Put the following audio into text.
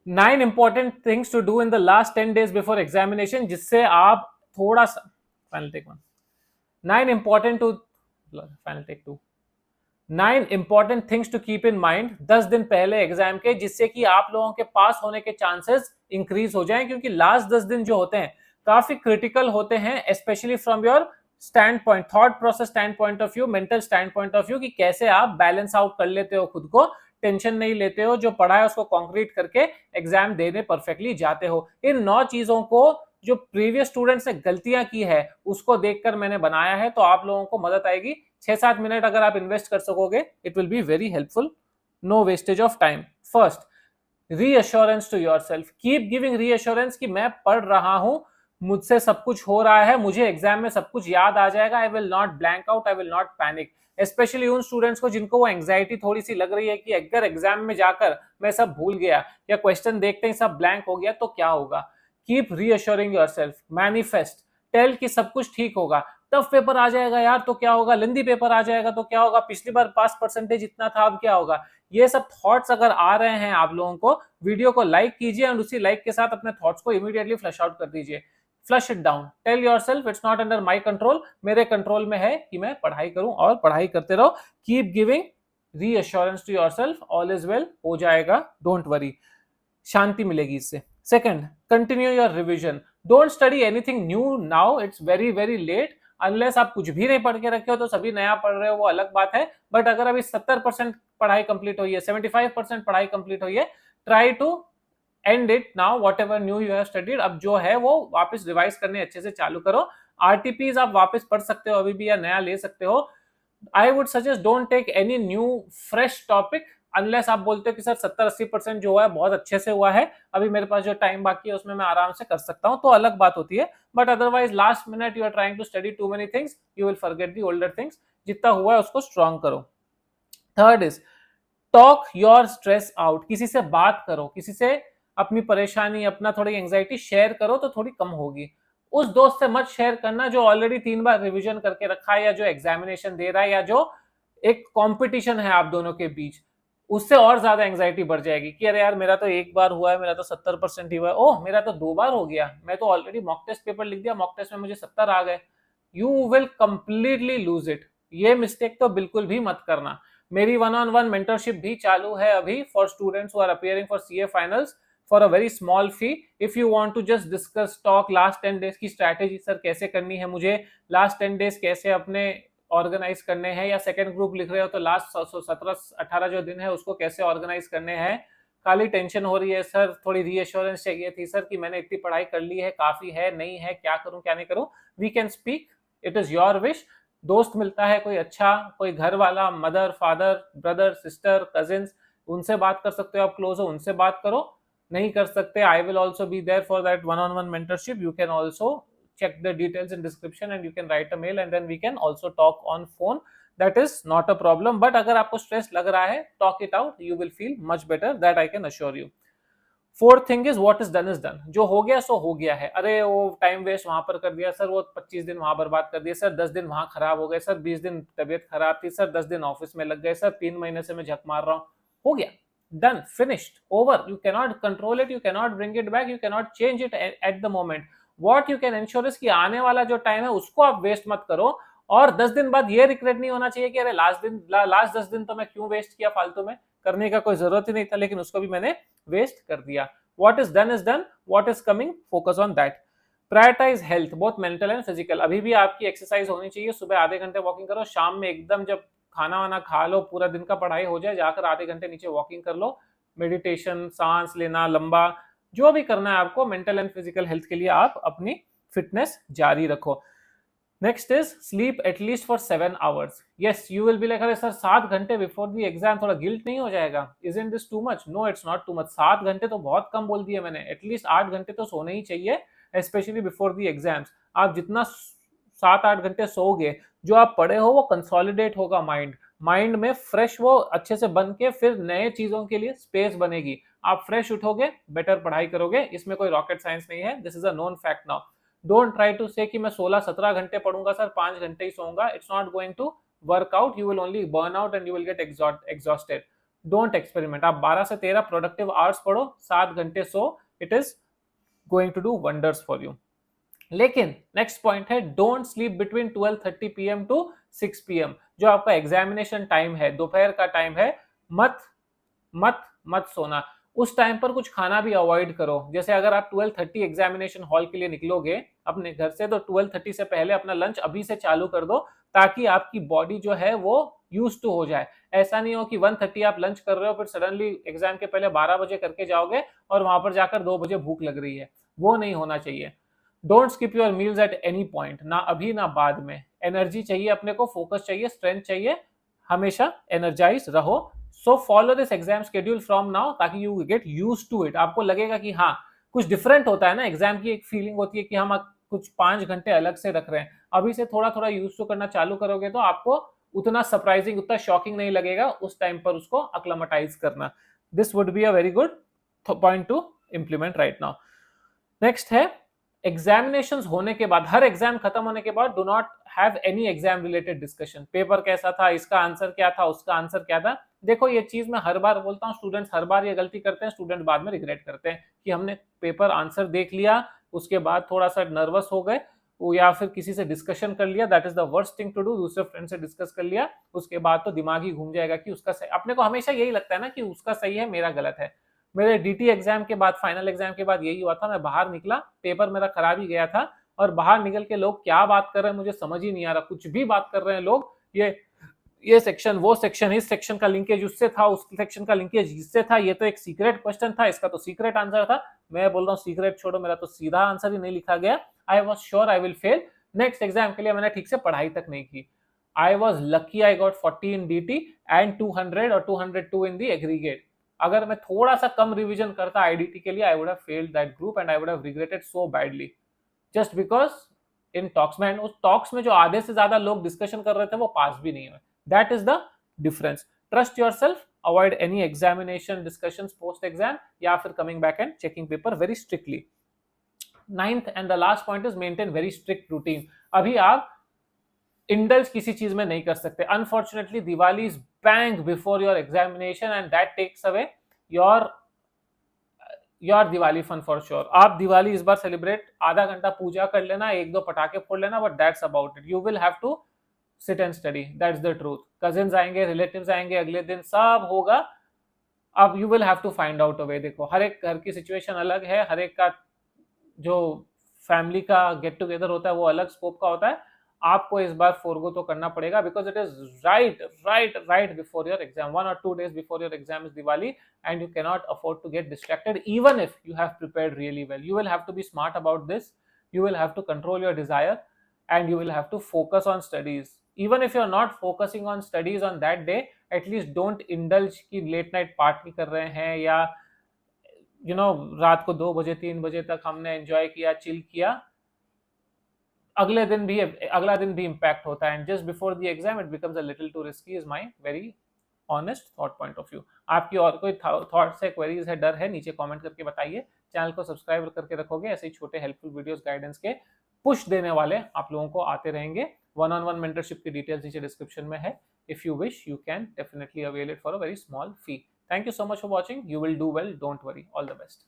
9 important things to do in the last 10 days before examination, जिससे आप थोड़ा सा final take one 9 important to final take two 9 important things to keep in mind 10 दिन पहले exam के, जिससे कि आप लोगों के पास होने के चांसेस इंक्रीज हो जाएं, क्योंकि लास्ट 10 दिन जो होते हैं काफी क्रिटिकल होते हैं, specially from your stand point, thought process stand point of view, mental stand point of view, कि कैसे आप बैलेंस आउट कर लेते हो खुद को, टेंशन नहीं लेते हो, जो पढ़ा है उसको कॉन्क्रीट करके एग्जाम देने परफेक्टली जाते हो। इन 9 चीजों को जो प्रीवियस स्टूडेंट्स ने गलतियां की है उसको देखकर मैंने बनाया है, तो आप लोगों को मदद आएगी। 6-7 मिनट अगर आप इन्वेस्ट कर सकोगे, it will be very helpful. No wastage of time. First, reassurance to yourself. Keep giving reassurance कि मैं पढ़ रहा हूं, मुझसे सब कुछ हो रहा है, मुझे एग्जाम में सब कुछ याद आ जाएगा। I will not blank out, I will not panic. Specially उन स्टूडेंट्स को जिनको वो एंग्जाइटी थोड़ी सी लग रही है कि अगर एग्जाम में जाकर मैं सब भूल गया या क्वेश्चन देखते ही सब ब्लैंक हो गया तो क्या होगा। Keep reassuring yourself. Manifest, tell कि सब कुछ ठीक होगा। टफ पेपर आ जाएगा यार तो क्या होगा, लेंदी पेपर आ जाएगा तो क्या होगा, पिछली बार पास परसेंटेज इतना था अब क्या होगा। ये सब थॉट्स अगर आ रहे हैं आप लोगों को, वीडियो को लाइक कीजिए और उसी लाइक के साथ अपने थॉट्स को इमीडिएटली फ्लश आउट कर दीजिए। Flush it down. Tell yourself it's not under my control, मेरे कंट्रोल में है कि मैं पढ़ाई करूं, और पढ़ाई करते रहो। Keep giving reassurance to yourself, all is well, हो जाएगा, डोंट वरी, शांति मिलेगी इससे। Second, continue your revision. Don't study anything new now, it's very very late. Unless आप कुछ भी नहीं पढ़ के रखे हो तो सभी नया पढ़ रहे हो, वो अलग बात है। बट अगर अभी 70% पढ़ाई कंप्लीट हुई है, 75% पढ़ाई कंप्लीट हुई है, try to end it now, whatever new you have studied. अब जो है वो वापस रिवाइज करने अच्छे से चालू करो। आरटीपीज आप वापस पढ़ सकते हो अभी भी, या नया ले सकते हो। I would suggest don't take any new fresh topic, unless आप बोलते हो कि सर 70-80% जो हुआ है बहुत अच्छे से हुआ है, अभी मेरे पास जो टाइम बाकी है उसमें मैं आराम से कर सकता हूं, तो अलग बात होती है। But otherwise last minute you are trying to study too many things, you will forget the older things. जितना हुआ है उसको स्ट्रॉन्ग करो। Third is talk your stress out. किसी से बात करो, किसी से अपनी परेशानी, अपना थोड़ी एंग्जाइटी शेयर करो तो थोड़ी कम होगी। उस दोस्त से मत शेयर करना जो ऑलरेडी 3 बार रिवीजन करके रखा है, या जो एग्जामिनेशन दे रहा है, या जो एक कंपटीशन है आप दोनों के बीच, उससे और ज्यादा एंग्जाइटी बढ़ जाएगी कि अरे यार मेरा तो एक बार हुआ है, मेरा तो 70% ही हुआ है, ओह मेरा तो 2 बार हो गया, मैं तो ऑलरेडी मॉक टेस्ट पेपर लिख दिया, मॉक टेस्ट में मुझे 70 आ गए। You will completely lose it. ये मिस्टेक तो बिल्कुल भी मत करना। मेरी 1-on-1 मेंटरशिप भी चालू है अभी for students who are appearing for CA finals for a very small fee. If you want to just discuss talk last 10 days की स्ट्रैटेजी, सर कैसे करनी है मुझे, लास्ट 10 डेज कैसे अपने ऑर्गेनाइज करने हैं, या सेकंड ग्रुप लिख रहे हो तो लास्ट 17-18 जो दिन है उसको कैसे ऑर्गेनाइज करने हैं। खाली टेंशन हो रही है सर, थोड़ी रीअश्योरेंस चाहिए थी सर कि मैंने इतनी पढ़ाई कर ली है, काफी है, नहीं है, क्या करूं क्या नहीं करूं, we can speak, it is your wish. दोस्त मिलता है कोई अच्छा, कोई घर वाला, mother father brother sister cousins, उनसे बात कर सकते हो, आप क्लोज हो उनसे बात करो। नहीं कर सकते, I will also be there for that 1-on-1 mentorship, you can also check the details in description and you can write a mail and then we can also talk on phone, that is not a problem। but अगर आपको stress लग रहा है, talk it out, you will feel much better, that I can assure you। Fourth thing is what is done is done. जो हो गया सो हो गया है। अरे वो टाइम वेस्ट वहां पर कर दिया सर, वो 25 दिन वहां बर्बाद कर दिए सर, 10 दिन वहां खराब हो गए सर, 20 दिन तबियत खराब थी सर, 10 दिन ऑफिस में लग गए सर, 3 महीने से मैं झक मार रहा हूं, हो गया, done, finished, over. You cannot control it, you cannot bring it back, you cannot change it at the moment. What you can ensure is कि आने वाला जो टाइम है उसको आप वेस्ट मत करो, और 10 दिन बाद ये रिग्रेट नहीं होना चाहिए कि अरे लास्ट 10 दिन तो मैं क्यों वेस्ट किया, फालतू में करने का कोई जरूरत ही नहीं था लेकिन उसको भी मैंने वेस्ट कर दिया। What is done, what is coming, focus on that। Prioritize health, both mental and physical। अभी भी आपकी एक्सरसाइज होनी चाहिए, सुबह आधे घंटे वॉकिंग करो, शाम में एकदम जब खाना वाना खा लो, पूरा दिन का पढ़ाई हो जाए, जाकर आधे घंटे नीचे वॉकिंग कर लो, मेडिटेशन, सांस लेना लंबा, जो भी करना है आपको मेंटल एंड फिजिकल हेल्थ के लिए, आप अपनी फिटनेस जारी रखो। Next is sleep at least for 7 hours। Yes, you will be like अरे सर 7 घंटे बिफोर द एग्जाम थोड़ा गिल्ट नहीं हो जाएगा, isn't this too much? No, it's not too much. 7 घंटे तो बहुत कम बोल दिए मैंने, एटलीस्ट 8 घंटे तो सोने ही चाहिए, स्पेशली बिफोर द एग्जाम्स। आप जितना 7-8 घंटे सोओगे, जो आप पढ़े हो वो कंसोलिडेट होगा माइंड में, फ्रेश वो अच्छे से बन के फिर नए चीजों के लिए स्पेस बनेगी। आप फ्रेश उठोगे, बेटर पढ़ाई करोगे, इसमें कोई रॉकेट साइंस नहीं है, this is a known fact now. Don't try to say कि मैं 16-17 घंटे पढ़ूंगा सर, 5 घंटे ही सोऊंगा, it's not going to work out, you will only burn out and you will get exhausted. Don't experiment. आप 12 से 13 प्रोडक्टिव आवर्स पढ़ो, 7 घंटे सो, it is going to do wonders for you. लेकिन नेक्स्ट पॉइंट है, don't sleep between 12:30 PM to 6 PM। जो आपका examination time है, दोपहर का टाइम है, मत मत मत सोना। उस टाइम पर कुछ खाना भी अवॉइड करो। जैसे अगर आप 12:30 एग्जामिनेशन हॉल के लिए निकलोगे अपने घर से, तो 12:30 से पहले अपना लंच अभी से चालू कर दो, ताकि आपकी बॉडी जो है वो यूज टू हो जाए। ऐसा नहीं हो कि 1:30 आप लंच कर रहे हो, फिर सडनली एग्जाम के पहले 12 बजे करके जाओगे और वहां पर जाकर 2 बजे भूख लग रही है। वो नहीं होना चाहिए। Don't skip your meals at any point, ना अभी ना बाद में। एनर्जी चाहिए अपने को, फोकस चाहिए, स्ट्रेंथ चाहिए, हमेशा एनर्जाइज रहो। So follow this exam schedule from now, ताकि you get use to it. आपको लगेगा कि हाँ कुछ डिफरेंट होता है ना, एग्जाम की एक फीलिंग होती है कि हम कुछ 5 घंटे अलग से रख रहे हैं। अभी से थोड़ा थोड़ा यूज टू करना चालू करोगे तो आपको उतना सरप्राइजिंग, उतना शॉकिंग नहीं लगेगा। उस टाइम पर उसको अक्लामेटाइज करना। This would be a very good point two implement right now. Next है, एग्जामिनेशन होने के बाद, हर एग्जाम खत्म होने के बाद, do not have any exam related discussion. Paper कैसा था, इसका आंसर क्या था, उसका आंसर क्या था। देखो ये चीज मैं हर बार बोलता हूँ, स्टूडेंट्स हर बार ये गलती करते हैं, स्टूडेंट बाद में रिग्रेट करते हैं कि हमने पेपर आंसर देख लिया, उसके बाद थोड़ा सा नर्वस हो गए, या फिर किसी से डिस्कशन कर लिया। That is the worst thing to do. दूसरे फ्रेंड से डिस्कस कर लिया, उसके बाद तो दिमाग ही घूम जाएगा कि उसका सही। अपने को हमेशा यही लगता है ना कि उसका सही है, मेरा गलत है। मेरे डीटी एग्जाम के बाद, फाइनल एग्जाम के बाद यही हुआ था। मैं बाहर निकला, पेपर मेरा खराब ही गया था, और बाहर निकल के लोग क्या बात कर रहे हैं मुझे समझ ही नहीं आ रहा। कुछ भी बात कर रहे हैं लोग, ये सेक्शन, वो सेक्शन, इस सेक्शन का लिंकेज उससे था, उस सेक्शन का लिंकेज इससे था, ये तो एक सीक्रेट क्वेश्चन था, इसका तो सीक्रेट आंसर था। मैं बोल रहा हूँ सीक्रेट छोड़ो, मेरा तो सीधा आंसर ही नहीं लिखा गया। I was sure I will fail. Next exam के लिए मैंने ठीक से पढ़ाई तक नहीं की। I was lucky, I got 40 in DT and 200 और 202 इन दी एग्रीगेट। अगर मैं थोड़ा सा कम रिवीजन करता आईडीटी के लिए, I would have failed that group and I would have regretted so badly, just because in talks में, उस टॉक्स में जो आधे से ज्यादा लोग डिस्कशन कर रहे थे वो पास भी नहीं हुए। That is the difference. Trust your self, avoid any examination discussions post exam, या फिर coming back and checking paper very strictly. Ninth and the last point is maintain very strict routine. अभी आप इंडल्ज किसी चीज में नहीं कर सकते। Unfortunately Diwali is bang before your examination and that takes away your Diwali fun for sure. आप दिवाली इस बार सेलिब्रेट, आधा घंटा पूजा कर लेना, 1-2 पटाखे फोड़ लेना, but that's about it. You will have to sit and study, that's the truth. Cousins आएंगे, रिलेटिव्स आएंगे, अगले दिन सब होगा। अब you will have to find out a way. देखो हर एक घर की सिचुएशन अलग है, हर एक का जो फैमिली का गेट टुगेदर होता है वो अलग स्कोप का होता है। आपको इस बार फोरगो तो करना पड़ेगा, because it is right before your exam, 1 or 2 days before your exam is Diwali, and you cannot afford to get distracted even if you have prepared really well. You will have to be smart about this, you will have to control your desire, and you will have to focus on studies. Even if you're not focusing on studies on that day, at least don't indulge कि late night party कर रहे हैं, या रात को 2 बजे 3 बजे तक हमने एंजॉय किया, चिल किया। अगला दिन भी इम्पैक्ट होता है, and just before the exam it becomes a little to risky, is my very honest thought point of view. आपकी और कोई थॉट्स है, क्वेरीज है, डर है, नीचे कमेंट करके बताइए। चैनल को सब्सक्राइब करके रखोगे, ऐसे ही छोटे हेल्पफुल वीडियोस गाइडेंस के पुश देने वाले आप लोगों को आते रहेंगे। 1-on-1 मेंटरशिप की डिटेल्स नीचे डिस्क्रिप्शन में है। If you wish you can definitely avail it for a very small fee. Thank you so much for watching. You will do well, don't worry, all the best.